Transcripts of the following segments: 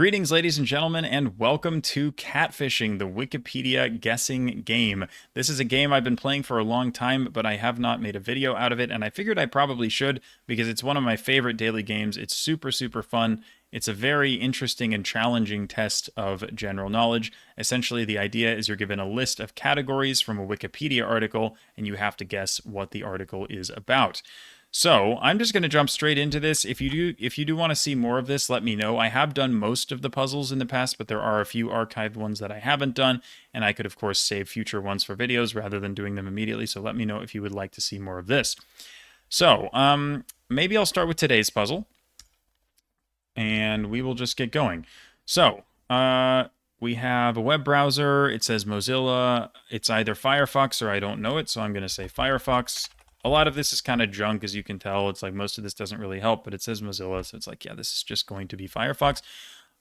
Greetings, ladies and gentlemen, and welcome to Catfishing, the Wikipedia guessing game. This is a game I've been playing for a long time, but I have not made a video out of it, and I figured I probably should because it's one of my favorite daily games. It's super, super fun. It's a very interesting and challenging test of general knowledge. Essentially, the idea is you're given a list of categories from a Wikipedia article, and you have to guess what the article is about. So I'm just going to jump straight into this. If you do want to see more of this, let me know. I have done most of the puzzles in the past, but there are a few archived ones that I haven't done, and I could of course save future ones for videos rather than doing them immediately. So let me know if you would like to see more of this. So maybe I'll start with today's puzzle, and we will just get going. So we have a web browser. It says Mozilla. It's either Firefox or I don't know it, so I'm going to say Firefox. A lot of this is kind of junk, as you can tell. It's like most of this doesn't really help, but it says Mozilla, so it's like, yeah, this is just going to be Firefox.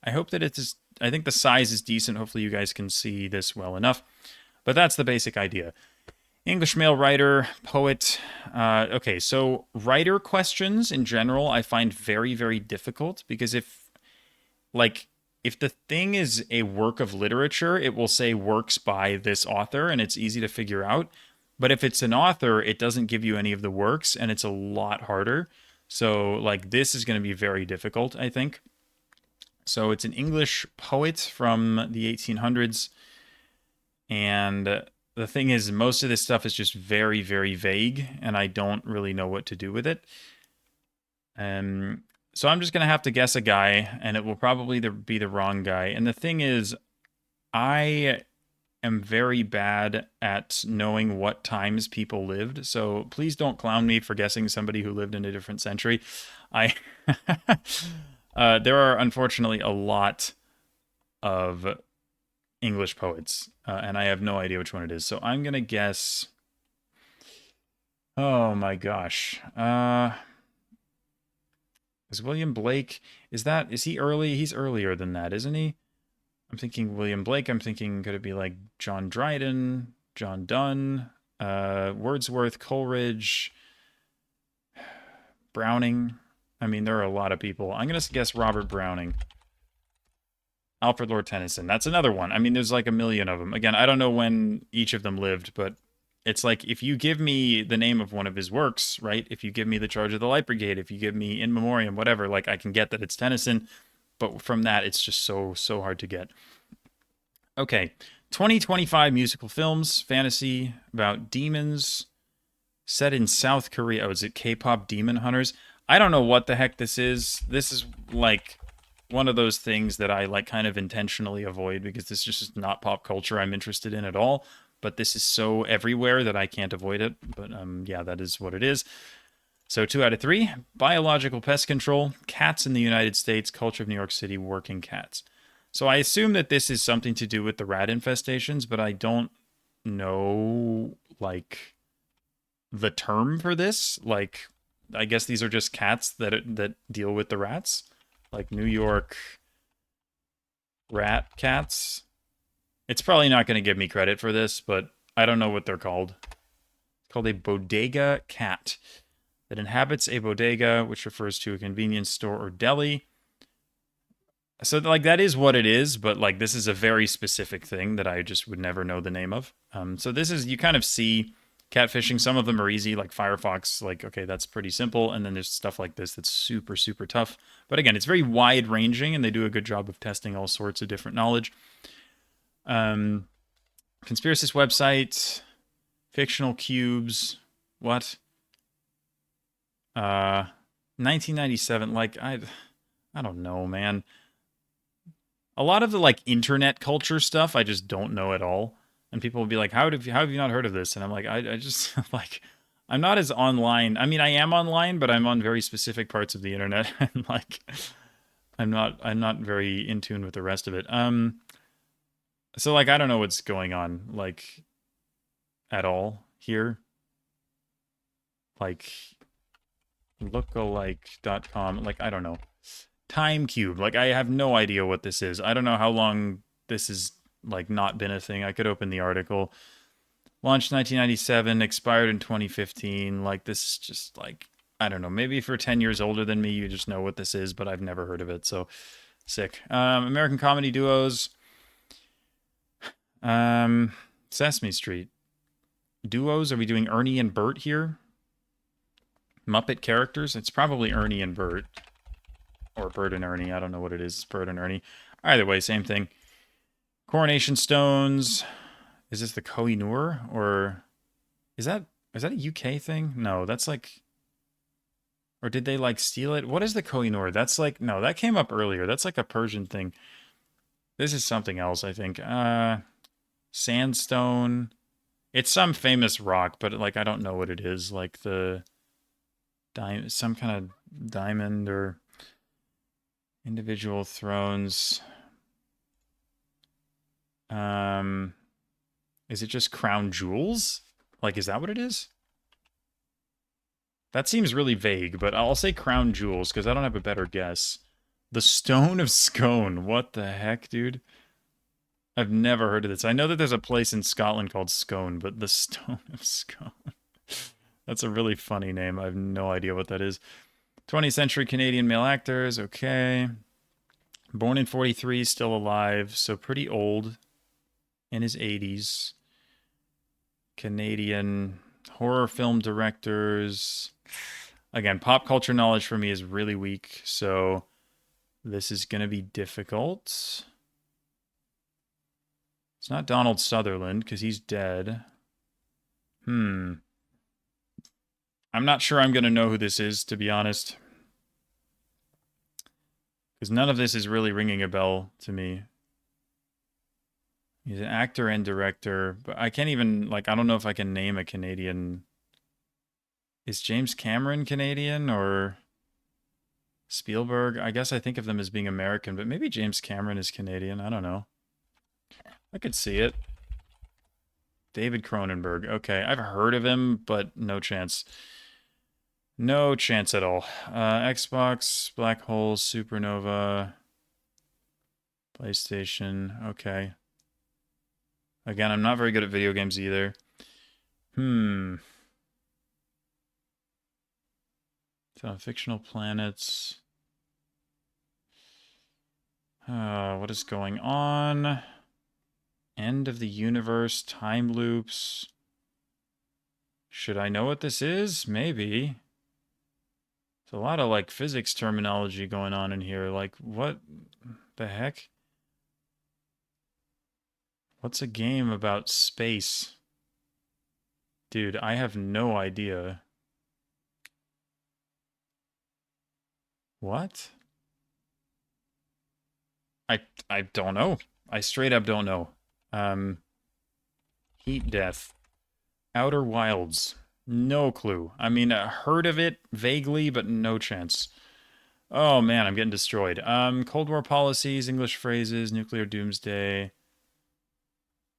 I hope that it is, I think the size is decent. Hopefully you guys can see this well enough. But that's the basic idea. English male writer, poet. Okay, so writer questions in general I find very, very difficult because if the thing is a work of literature, it will say works by this author, and it's easy to figure out. But if it's an author, it doesn't give you any of the works, and it's a lot harder. So, like, this is going to be very difficult, I think. So it's an English poet from the 1800s. And the thing is, most of this stuff is just very, very vague, and I don't really know what to do with it. So I'm just going to have to guess a guy, and it will probably be the wrong guy. And the thing is, I am very bad at knowing what times people lived, so please don't clown me for guessing somebody who lived in a different century. There are unfortunately a lot of English poets, and I have no idea which one it is, so I'm gonna guess. Oh my gosh. Is William Blake, is he early? He's earlier than that, isn't he? I'm thinking William Blake. I'm thinking, could it be like John Dryden, John Donne, Wordsworth, Coleridge, Browning? I mean, there are a lot of people. I'm going to guess Robert Browning. Alfred Lord Tennyson. That's another one. I mean, there's like a million of them. Again, I don't know when each of them lived, but it's like if you give me the name of one of his works, right? If you give me The Charge of the Light Brigade, if you give me In Memoriam, whatever, like I can get that it's Tennyson. But from that, it's just so hard to get. Okay, 2025 musical films, fantasy about demons, set in South Korea. Oh, is it K-pop Demon Hunters? I don't know what the heck this is. This is like one of those things that I like kind of intentionally avoid because this is just not pop culture I'm interested in at all. But this is so everywhere that I can't avoid it. But yeah, that is what it is. So 2 out of 3, biological pest control, cats in the United States, culture of New York City, working cats. So I assume that this is something to do with the rat infestations, but I don't know, like, the term for this. Like, I guess these are just cats that deal with the rats. Like New York rat cats. It's probably not going to give me credit for this, but I don't know what they're called. It's called a bodega cat that inhabits a bodega, which refers to a convenience store or deli. So, like, that is what it is, but, like, this is a very specific thing that I just would never know the name of. So this is, you kind of see catfishing. Some of them are easy, like Firefox, like, okay, that's pretty simple. And then there's stuff like this that's super, super tough. But again, it's very wide-ranging, and they do a good job of testing all sorts of different knowledge. Conspiracist website, fictional cubes, what? 1997, like, I don't know, man. A lot of the, like, internet culture stuff, I just don't know at all. And people will be like, how have you not heard of this? And I'm like, I just, like, I'm not as online. I mean, I am online, but I'm on very specific parts of the internet. And, like, I'm not very in tune with the rest of it. So, like, I don't know what's going on, like, at all here. Like, lookalike.com, like, I don't know. Time Cube, like, I have no idea what this is. I don't know how long this has, like, not been a thing. I could open the article. Launched 1997, expired in 2015. Like, this is just, like, I don't know. Maybe if you're 10 years older than me, you just know what this is, but I've never heard of it. So Sick. American comedy duos. Sesame Street. Duos, are we doing Ernie and Bert here? Muppet characters? It's probably Ernie and Bert. Or Bert and Ernie. I don't know what it is. It's Bert and Ernie. Either way, same thing. Coronation Stones. Is this the Koh-i-Noor? Or is that a UK thing? No, that's like... Or did they like steal it? What is the Koh-i-Noor? That's like... No, that came up earlier. That's like a Persian thing. This is something else, I think. Sandstone. It's some famous rock, but like I don't know what it is. Like the... some kind of diamond or... Individual thrones. Is it just crown jewels? Like, is that what it is? That seems really vague, but I'll say crown jewels because I don't have a better guess. The Stone of Scone. What the heck, dude? I've never heard of this. I know that there's a place in Scotland called Scone, but the Stone of Scone. That's a really funny name. I have no idea what that is. 20th century Canadian male actors. Okay. Born in 43, still alive, so pretty old. In his 80s. Canadian horror film directors. Again, pop culture knowledge for me is really weak, so this is going to be difficult. It's not Donald Sutherland, because he's dead. I'm not sure I'm going to know who this is, to be honest. Because none of this is really ringing a bell to me. He's an actor and director, but I can't even, like, I don't know if I can name a Canadian. Is James Cameron Canadian or Spielberg? I guess I think of them as being American, but maybe James Cameron is Canadian. I don't know. I could see it. David Cronenberg. Okay, I've heard of him, but no chance. No chance at all. Xbox, Black Hole, Supernova, PlayStation. Okay. Again, I'm not very good at video games either. So, fictional planets. What is going on? End of the universe, time loops. Should I know what this is? Maybe. There's a lot of, like, physics terminology going on in here. Like, what the heck? What's a game about space? Dude, I have no idea. What? I don't know. I straight up don't know. Heat Death. Outer Wilds. No clue. I mean, I heard of it vaguely, but no chance. Oh man, I'm getting destroyed. Cold War policies, English phrases, nuclear doomsday.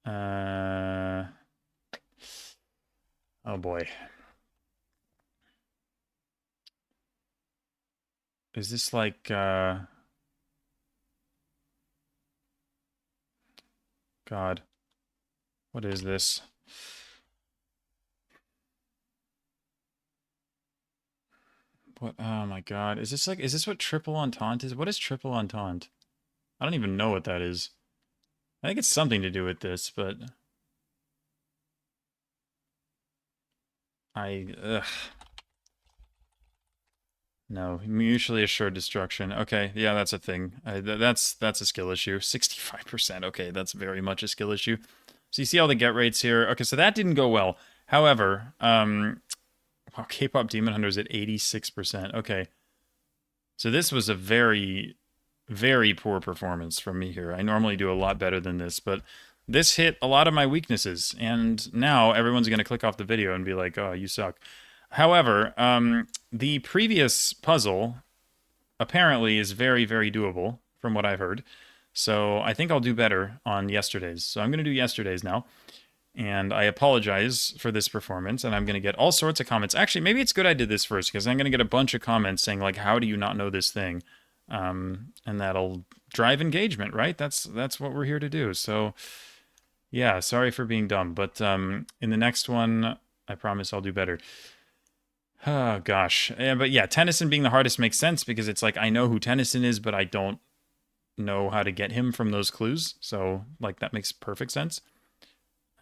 Oh boy. Is this like, God. What is this? What? Oh my God. Is this what triple entente is? What is triple entente? I don't even know what that is. I think it's something to do with this, but ugh. No, mutually assured destruction. Okay, yeah, that's a thing. That's a skill issue. 65%. Okay, that's very much a skill issue. So you see all the get rates here. Okay, so that didn't go well. However, wow, K-pop Demon Hunter is at 86%. Okay. So this was a very, very poor performance from me here. I normally do a lot better than this, but this hit a lot of my weaknesses, and now everyone's going to click off the video and be like, oh, you suck. However, the previous puzzle apparently is very, very doable from what I've heard. So I think I'll do better on yesterday's. So I'm going to do yesterday's now. And I apologize for this performance, and I'm going to get all sorts of comments. Actually, maybe it's good I did this first, because I'm going to get a bunch of comments saying, like, how do you not know this thing? And that'll drive engagement, right? That's what we're here to do. So, yeah, sorry for being dumb. But in the next one, I promise I'll do better. Oh, gosh. But yeah, Tennyson being the hardest makes sense, because it's like, I know who Tennyson is, but I don't know how to get him from those clues. So, like, that makes perfect sense.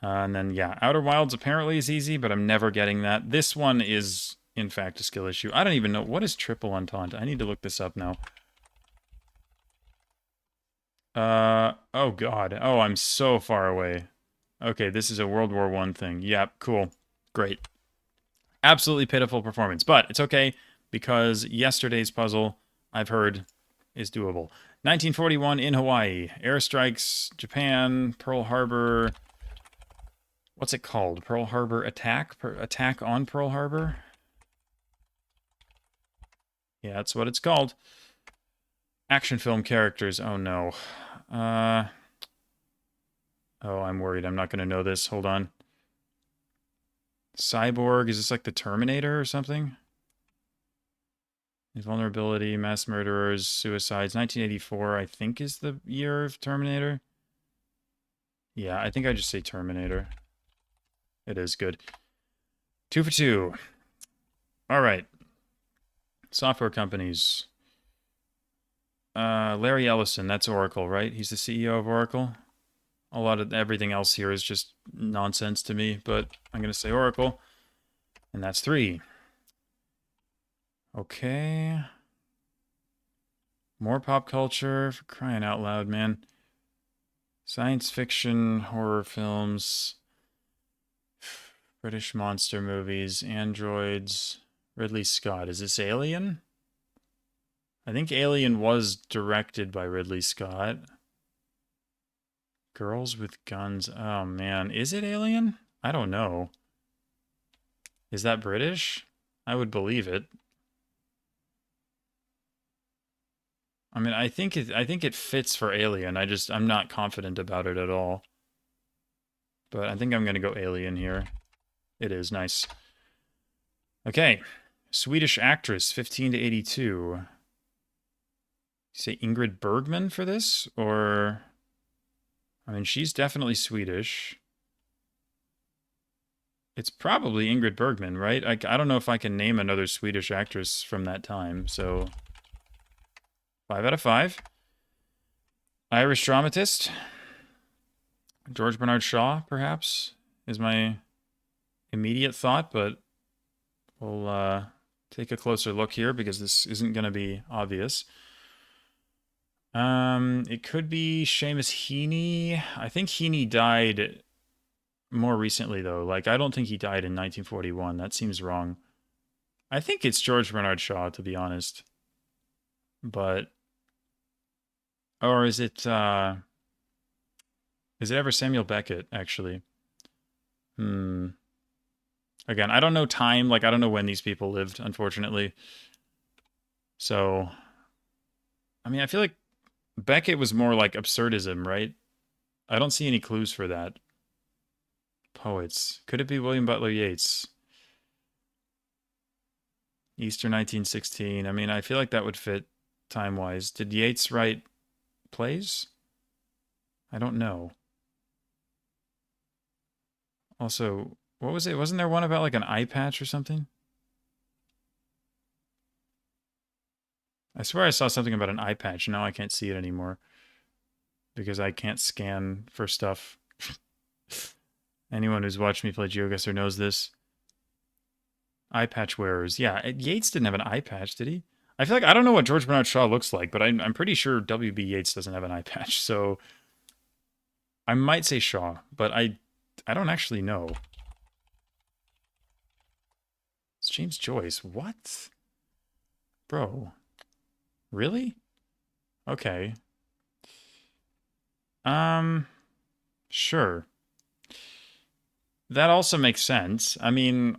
And then, yeah, Outer Wilds apparently is easy, but I'm never getting that. This one is, in fact, a skill issue. I don't even know. What is triple entente? I need to look this up now. Oh God. Oh, I'm so far away. Okay, this is a World War I thing. Yep, cool. Great. Absolutely pitiful performance, but it's okay because yesterday's puzzle, I've heard, is doable. 1941 in Hawaii. Airstrikes, Japan, Pearl Harbor. What's it called? Pearl Harbor Attack? Attack on Pearl Harbor? Yeah, that's what it's called. Action film characters. Oh no. Oh, I'm worried. I'm not going to know this. Hold on. Cyborg. Is this like the Terminator or something? Vulnerability, mass murderers, suicides. 1984, I think, is the year of Terminator. Yeah, I think I just say Terminator. It is good. 2 for 2. All right. Software companies. Larry Ellison, that's Oracle, right? He's the CEO of Oracle. A lot of everything else here is just nonsense to me, but I'm going to say Oracle. And that's 3. Okay. More pop culture, for crying out loud, man. Science fiction, horror films, British monster movies, androids, Ridley Scott. Is this Alien? I think Alien was directed by Ridley Scott. Girls with guns. Oh, man. Is it Alien? I don't know. Is that British? I would believe it. I mean, I think it fits for Alien. I'm not confident about it at all. But I think I'm going to go Alien here. It is nice. Okay. Swedish actress, 15 to 82. You say Ingrid Bergman for this? Or... I mean, she's definitely Swedish. It's probably Ingrid Bergman, right? I don't know if I can name another Swedish actress from that time, so... 5 out of 5. Irish dramatist. George Bernard Shaw, perhaps, is my immediate thought, but we'll take a closer look here because this isn't going to be obvious. It could be Seamus Heaney. I think Heaney died more recently, though. Like, I don't think he died in 1941. That seems wrong. I think it's George Bernard Shaw, to be honest. But... Or is it ever Samuel Beckett, actually? Again, I don't know time. Like, I don't know when these people lived, unfortunately. So, I mean, I feel like Beckett was more like absurdism, right? I don't see any clues for that. Poets. Could it be William Butler Yeats? Easter 1916. I mean, I feel like that would fit time-wise. Did Yeats write plays? I don't know. Also, what was it? Wasn't there one about like an eye patch or something? I swear I saw something about an eye patch. Now I can't see it anymore. Because I can't scan for stuff. Anyone who's watched me play GeoGuessr knows this. Eye patch wearers. Yeah, Yeats didn't have an eye patch, did he? I feel like I don't know what George Bernard Shaw looks like, but I'm pretty sure W.B. Yeats doesn't have an eye patch, so I might say Shaw, but I don't actually know. It's James Joyce. What? Bro. Really? Okay. Sure. That also makes sense. I mean,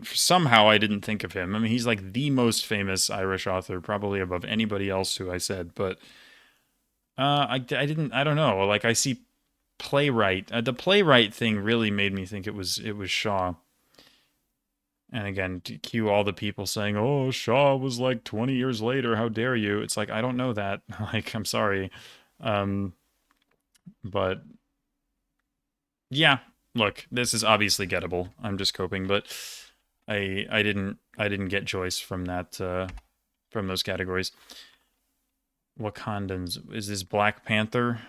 somehow I didn't think of him. I mean, he's like the most famous Irish author, probably above anybody else who I said, but I don't know. Like, I see playwright. The playwright thing really made me think it was Shaw. And again, to cue all the people saying, "Oh, Shaw was like 20 years later. How dare you?" It's like, I don't know that. Like, I'm sorry. But yeah, look, this is obviously gettable. I'm just coping, but I didn't get Joyce from that from those categories. Wakandans. Is this Black Panther?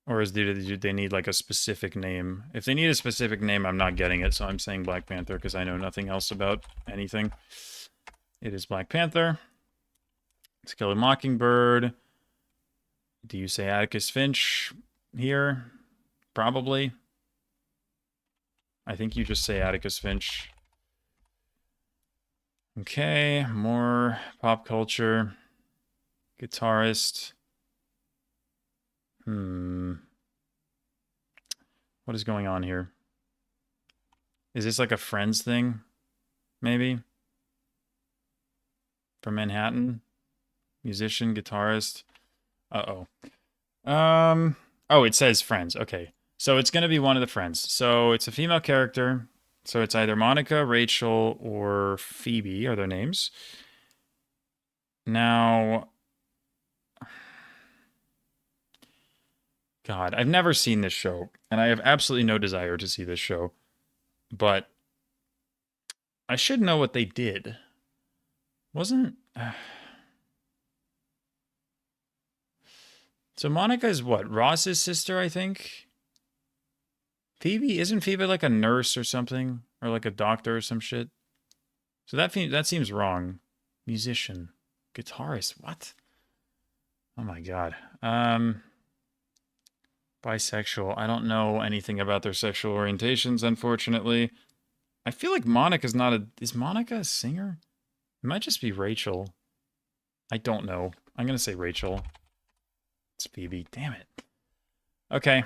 Or do they need like a specific name? If they need a specific name, I'm not getting it, so I'm saying Black Panther because I know nothing else about anything. It is Black Panther. To Kill a Mockingbird. Do you say Atticus Finch here? Probably. I think you just say Atticus Finch. Okay, more pop culture. Guitarist. What is going on here? Is this like a Friends thing? Maybe? From Manhattan? Musician, guitarist. Uh-oh. Oh, it says Friends. Okay. So it's going to be one of the Friends. So it's a female character. So it's either Monica, Rachel, or Phoebe are their names. Now, God, I've never seen this show, and I have absolutely no desire to see this show. But I should know what they did. Wasn't... So Monica is what? Ross's sister, I think? Phoebe? Isn't Phoebe like a nurse or something? Or like a doctor or some shit? So that seems wrong. Musician. Guitarist. What? Oh my god. Bisexual. I don't know anything about their sexual orientations, unfortunately. I feel like Monica's not a... Is Monica a singer? It might just be Rachel. I don't know. I'm gonna say Rachel. It's Phoebe. Damn it. Okay.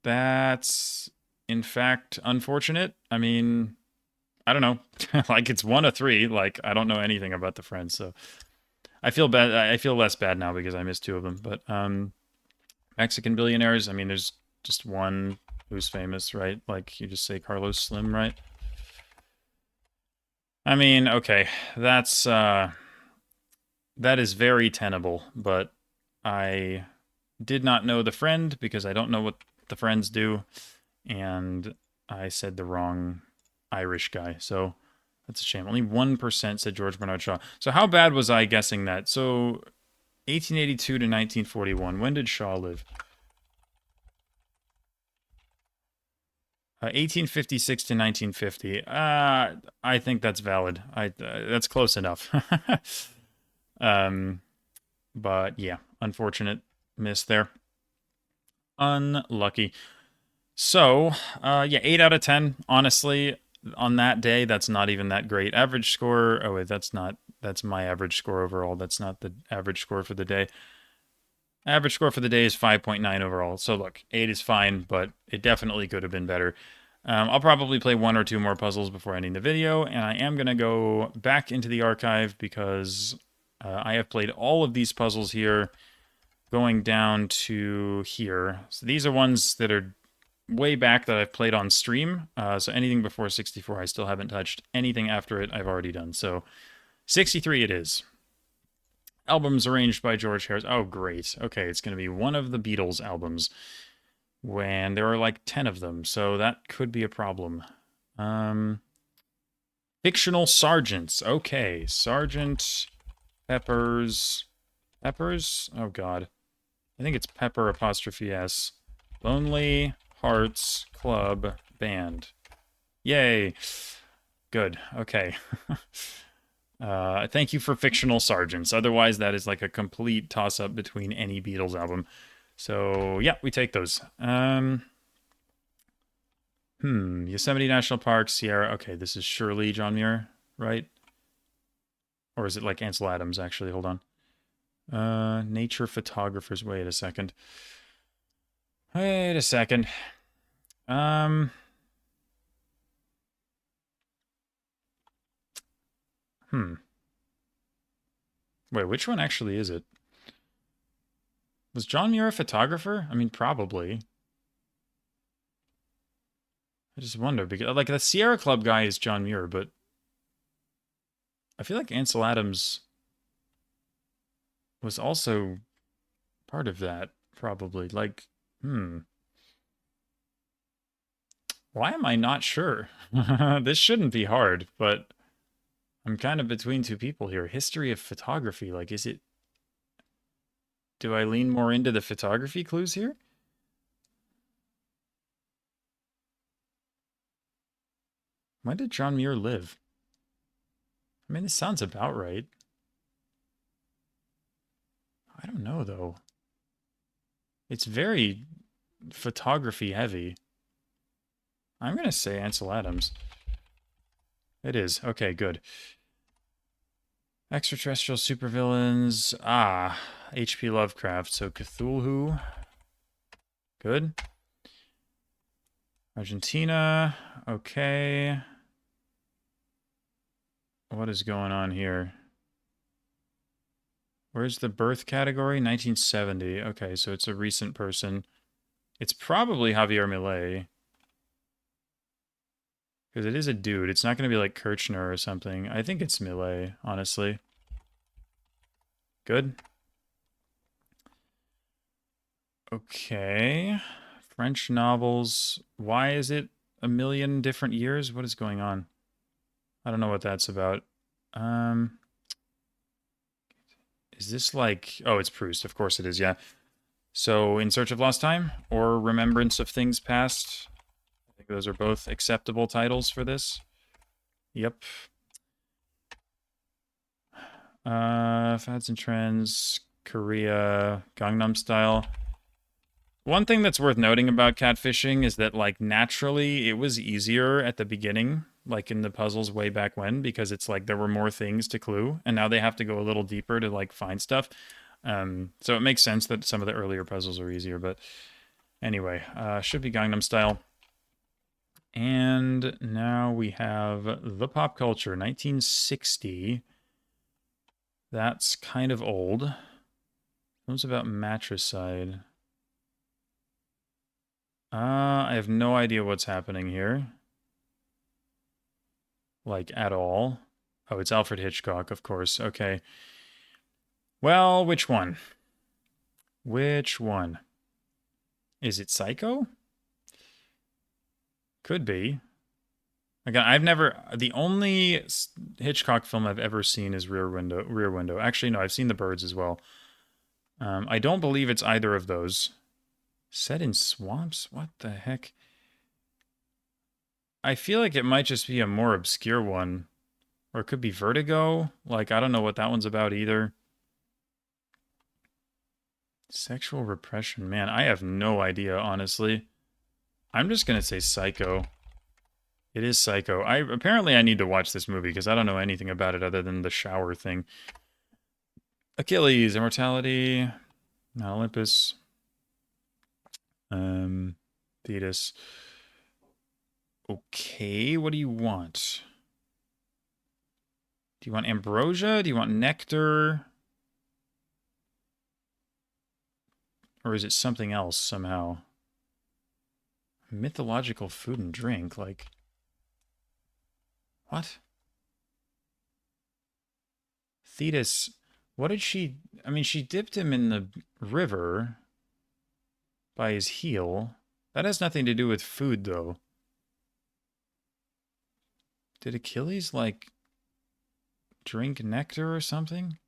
That's, in fact, unfortunate. I mean, I don't know. Like, it's 1 of 3. Like, I don't know anything about the Friends, so... I feel bad. I feel less bad now because I missed 2 of them. But, Mexican billionaires, I mean, there's just one who's famous, right? Like, you just say Carlos Slim, right? I mean, okay. That is very tenable, but I did not know the Friend because I don't know what the Friends do, and I said the wrong Irish guy, so that's a shame. Only 1% said George Bernard Shaw. So how bad was I guessing that? So 1882 to 1941. When did Shaw live? 1856 to 1950. I think that's valid. That's close enough. But yeah, unfortunate miss there. Unlucky. So, yeah, 8 out of 10. Honestly, on that day, that's not even that great. Average score, oh wait, that's my average score overall. That's not the average score for the day. Average score for the day is 5.9 overall. So look, 8 is fine, but it definitely could have been better. I'll probably play 1 or 2 more puzzles before ending the video, and I am going to go back into the archive because I have played all of these puzzles here, going down to here. So these are ones that are way back that I've played on stream. So anything before 64, I still haven't touched. Anything after it, I've already done. So 63 it is. Albums arranged by George Harrison. Oh, great. Okay, it's going to be one of the Beatles albums. When there are like 10 of them, so that could be a problem. Fictional sergeants. Okay, Sergeant Pepper's... Peppers? Oh, God. I think it's Pepper apostrophe S. Lonely Hearts Club Band. Yay. Good. Okay. Thank you for fictional sergeants. Otherwise, that is like a complete toss-up between any Beatles album. So, yeah, we take those. Yosemite National Park, Sierra. Okay, this is surely John Muir, right? Or is it like Ansel Adams, actually? Hold on. Nature photographers. Wait a second. Wait a second. Wait, which one actually is it? Was John Muir a photographer? I mean, probably. I just wonder, because like the Sierra Club guy is John Muir, but I feel like Ansel Adams was also part of that, probably. Like, why am I not sure? This shouldn't be hard, but I'm kind of between two people here. History of photography. Like, is it... Do I lean more into the photography clues here? When did John Muir live? I mean, this sounds about right. I don't know, though. It's very photography heavy. I'm going to say Ansel Adams. It is. Okay, good. Extraterrestrial supervillains. Ah, H.P. Lovecraft. So Cthulhu. Good. Argentina. Okay. What is going on here? Where's the birth category? 1970. Okay, so it's a recent person. It's probably Javier Milei. Because it is a dude. It's not going to be like Kirchner or something. I think it's Millet, honestly. Good. Okay. French novels. Why is it a million different years? What is going on? I don't know what that's about. Is this like... Oh, it's Proust. Of course it is, yeah. So, In Search of Lost Time or Remembrance of Things Past. I think those are both acceptable titles for this. Yep. Fads and Trends, Korea, Gangnam Style. One thing that's worth noting about catfishing is that, like, naturally it was easier at the beginning, like in the puzzles way back when, because it's like there were more things to clue, and now they have to go a little deeper to, like, find stuff. So it makes sense that some of the earlier puzzles are easier, but anyway, should be Gangnam Style. And now we have the pop culture, 1960. That's kind of old. What's about matricide? I have no idea what's happening here. Like, at all. Oh, it's Alfred Hitchcock, of course. Okay. Well, which one? Which one? Is it Psycho? Could be. Again, I've never... The only Hitchcock film I've ever seen is Rear Window. Rear Window. Actually, no, I've seen The Birds as well. I don't believe it's either of those. Set in swamps? What the heck? I feel like it might just be a more obscure one. Or it could be Vertigo. Like, I don't know what that one's about either. Sexual repression. Man, I have no idea, honestly. I'm just going to say Psycho. It is Psycho. Apparently I need to watch this movie because I don't know anything about it other than the shower thing. Achilles, Immortality, Mount Olympus, Thetis. Okay, what do you want? Do you want ambrosia? Do you want nectar? Or is it something else somehow? Mythological food and drink, like... What? Thetis, what did she... I mean, she dipped him in the river by his heel. That has nothing to do with food, though. Did Achilles, like, drink nectar or something?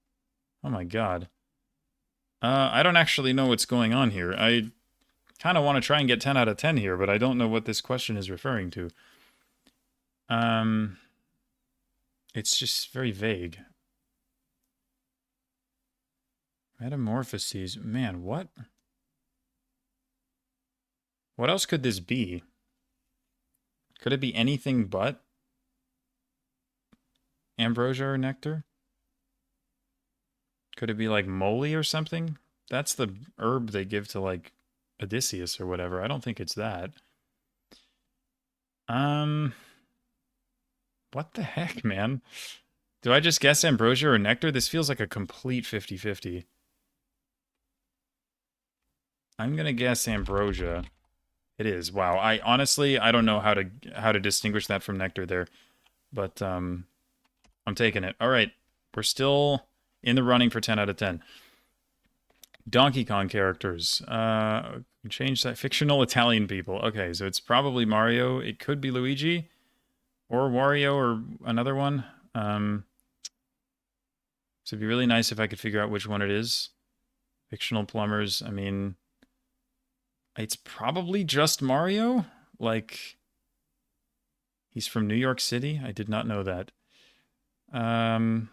Oh my god. I don't actually know what's going on here. I kind of want to try and get 10 out of 10 here, but I don't know what this question is referring to. It's just very vague. Metamorphoses. Man, what? What else could this be? Could it be anything but ambrosia or nectar? Could it be like moly or something? That's the herb they give to, like, Odysseus or whatever. I don't think it's that. What the heck, man? Do I just guess ambrosia or nectar? This feels like a complete 50-50. I'm gonna guess ambrosia. It is. Wow. I honestly, I don't know how to distinguish that from nectar there, but I'm taking it. All right, we're still in the running for 10 out of 10. Donkey Kong characters. Change that. Fictional Italian people. Okay, so it's probably Mario. It could be Luigi or Wario or another one. So it'd be really nice if I could figure out which one it is. Fictional plumbers. I mean, it's probably just Mario. Like, he's from New York City. I did not know that. Um,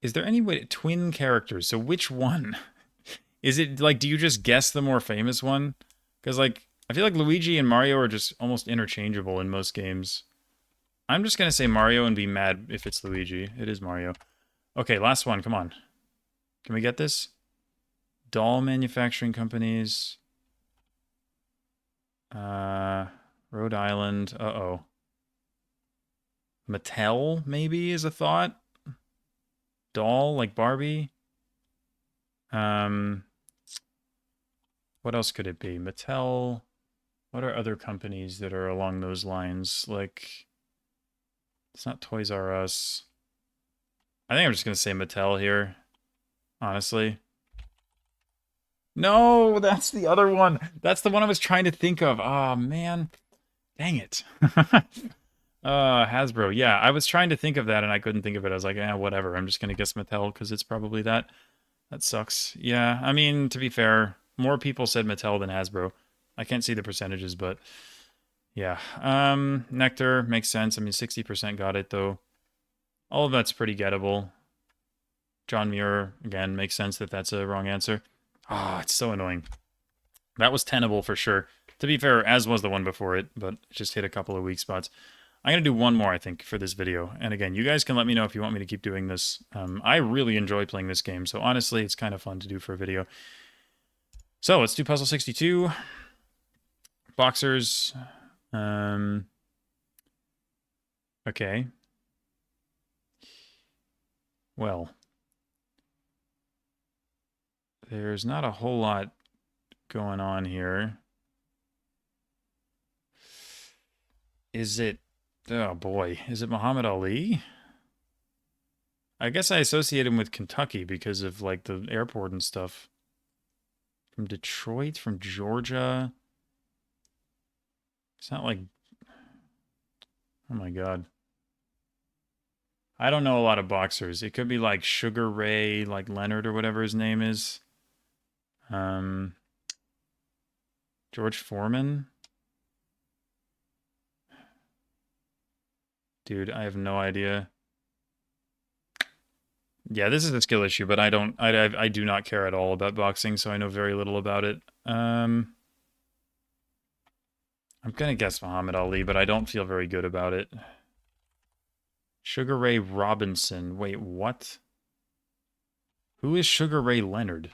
is there any way twin characters? So which one? Is it like, do you just guess the more famous one? Because like, I feel like Luigi and Mario are just almost interchangeable in most games. I'm just gonna say Mario and be mad if it's Luigi. It is Mario. Okay, last one. Come on. Can we get this? Doll manufacturing companies. Rhode Island. Uh-oh. Mattel, maybe, is a thought. Doll, like Barbie. What else could it be? Mattel. What are other companies that are along those lines? Like, it's not Toys R Us. I think I'm just gonna say Mattel here, honestly. No, that's the other one. That's the one I was trying to think of. Oh, man. Dang it. Hasbro. Yeah, I was trying to think of that and I couldn't think of it. I was like, whatever. I'm just going to guess Mattel because it's probably that. That sucks. Yeah, I mean, to be fair, more people said Mattel than Hasbro. I can't see the percentages, but yeah. Nectar makes sense. I mean, 60% got it, though. All of that's pretty gettable. John Muir, again, makes sense that that's a wrong answer. Ah, it's so annoying. That was tenable for sure. To be fair, as was the one before it, but it just hit a couple of weak spots. I'm going to do one more, I think, for this video. And again, you guys can let me know if you want me to keep doing this. I really enjoy playing this game, so honestly, it's kind of fun to do for a video. So, let's do Puzzle 62. Boxers. Okay. Well. There's not a whole lot going on here. Is it... Oh, boy. Is it Muhammad Ali? I guess I associate him with Kentucky because of, like, the airport and stuff. From Detroit? From Georgia? It's not like... Oh, my God. I don't know a lot of boxers. It could be, like, Sugar Ray, like Leonard or whatever his name is. George Foreman? Dude, I have no idea. Yeah, this is a skill issue, but I do not care at all about boxing, so I know very little about it. I'm gonna guess Muhammad Ali, but I don't feel very good about it. Sugar Ray Robinson. Wait, what? Who is Sugar Ray Leonard?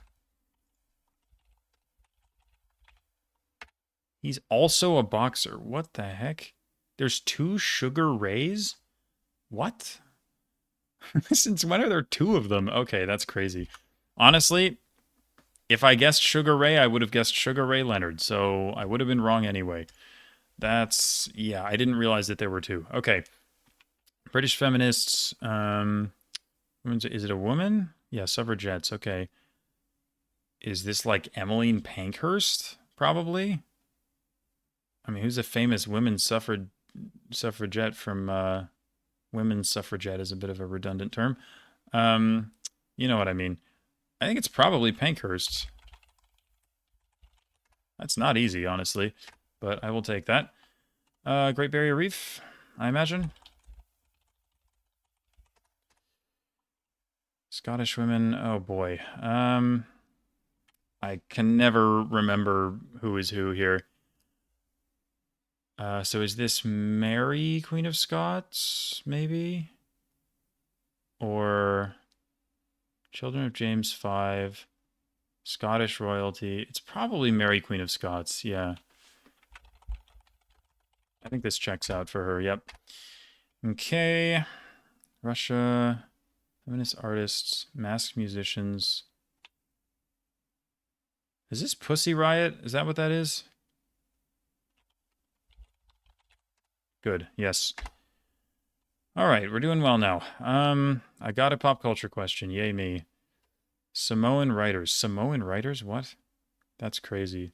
He's also a boxer. What the heck? There's two Sugar Rays? What? Since when are there two of them? Okay, that's crazy. Honestly, if I guessed Sugar Ray, I would have guessed Sugar Ray Leonard, so I would have been wrong anyway. That's... yeah, I didn't realize that there were two. Okay. British feminists. Is it a woman? Yeah, suffragettes. Okay. Is this like Emmeline Pankhurst? Probably. I mean, who's a famous women's suffragette from... women's suffragette is a bit of a redundant term. You know what I mean. I think it's probably Pankhurst. That's not easy, honestly, but I will take that. Great Barrier Reef, I imagine. Scottish women, oh boy. I can never remember who is who here. So is this Mary, Queen of Scots, maybe? Or Children of James V, Scottish royalty. It's probably Mary, Queen of Scots, yeah. I think this checks out for her, yep. Okay. Russia, feminist artists, masked musicians. Is this Pussy Riot? Is that what that is? Good, yes. All right, we're doing well now. I got a pop culture question. Yay me. Samoan writers. Samoan writers? What? That's crazy.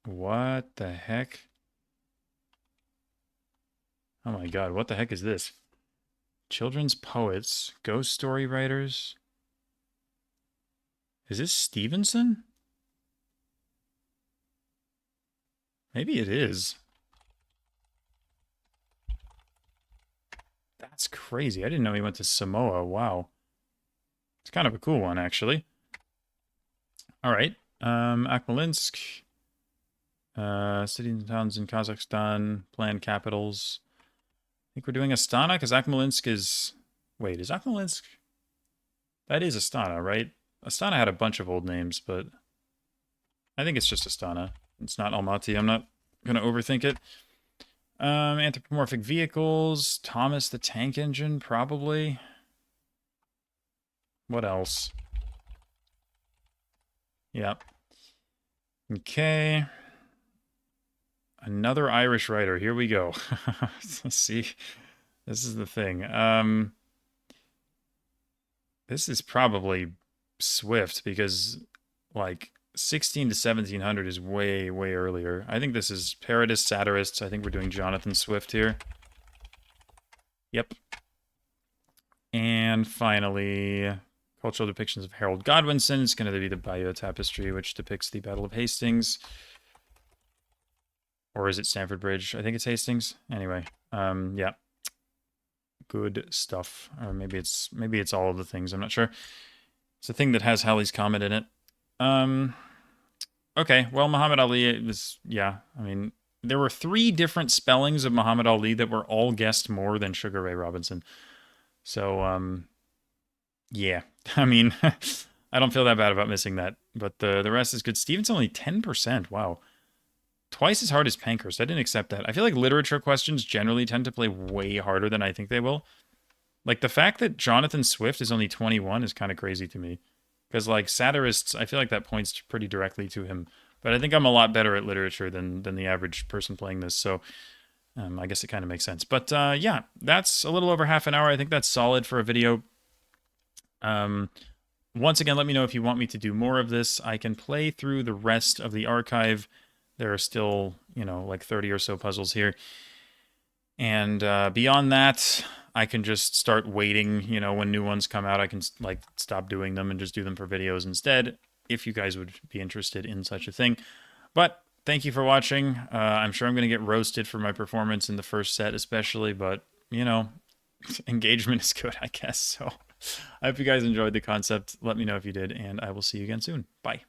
What the heck? Oh my god, what the heck is this? Children's poets, ghost story writers. Is this Stevenson? Maybe it is. That's crazy. I didn't know he went to Samoa. Wow. It's kind of a cool one, actually. All right. Akmalinsk. Cities and towns in Kazakhstan. Planned capitals. I think we're doing Astana because Akmalinsk is... Wait, is Akmalinsk... That is Astana, right? Astana had a bunch of old names, but I think it's just Astana. It's not Almaty. I'm not going to overthink it. Anthropomorphic vehicles. Thomas the Tank Engine, probably. What else? Yep. Okay. Another Irish writer. Here we go. Let's see. This is the thing. This is probably Swift because, like, 16 to 1700 is way, way earlier. I think this is Parodists, Satirists. I think we're doing Jonathan Swift here. Yep. And finally, cultural depictions of Harold Godwinson. It's going to be the Bayeux Tapestry, which depicts the Battle of Hastings. Or is it Stamford Bridge? I think it's Hastings. Anyway, yeah. Good stuff. Or maybe it's all of the things. I'm not sure. It's a thing that has Halley's Comet in it. Okay, well, Muhammad Ali was, yeah, I mean, there were 3 different spellings of Muhammad Ali that were all guessed more than Sugar Ray Robinson. So, yeah, I mean, I don't feel that bad about missing that, but the rest is good. Steven's only 10%, wow. Twice as hard as Pankhurst. I didn't accept that. I feel like literature questions generally tend to play way harder than I think they will. Like, the fact that Jonathan Swift is only 21 is kind of crazy to me. Because, like, satirists, I feel like that points pretty directly to him. But I think I'm a lot better at literature than the average person playing this, so I guess it kind of makes sense. But, yeah, that's a little over half an hour. I think that's solid for a video. Once again, let me know if you want me to do more of this. I can play through the rest of the archive. There are still, you know, like 30 or so puzzles here. And beyond that, I can just start waiting, you know, when new ones come out, I can, like, stop doing them and just do them for videos instead, if you guys would be interested in such a thing. But thank you for watching. I'm sure I'm going to get roasted for my performance in the first set especially, but, you know, engagement is good, I guess. So I hope you guys enjoyed the concept. Let me know if you did, and I will see you again soon. Bye.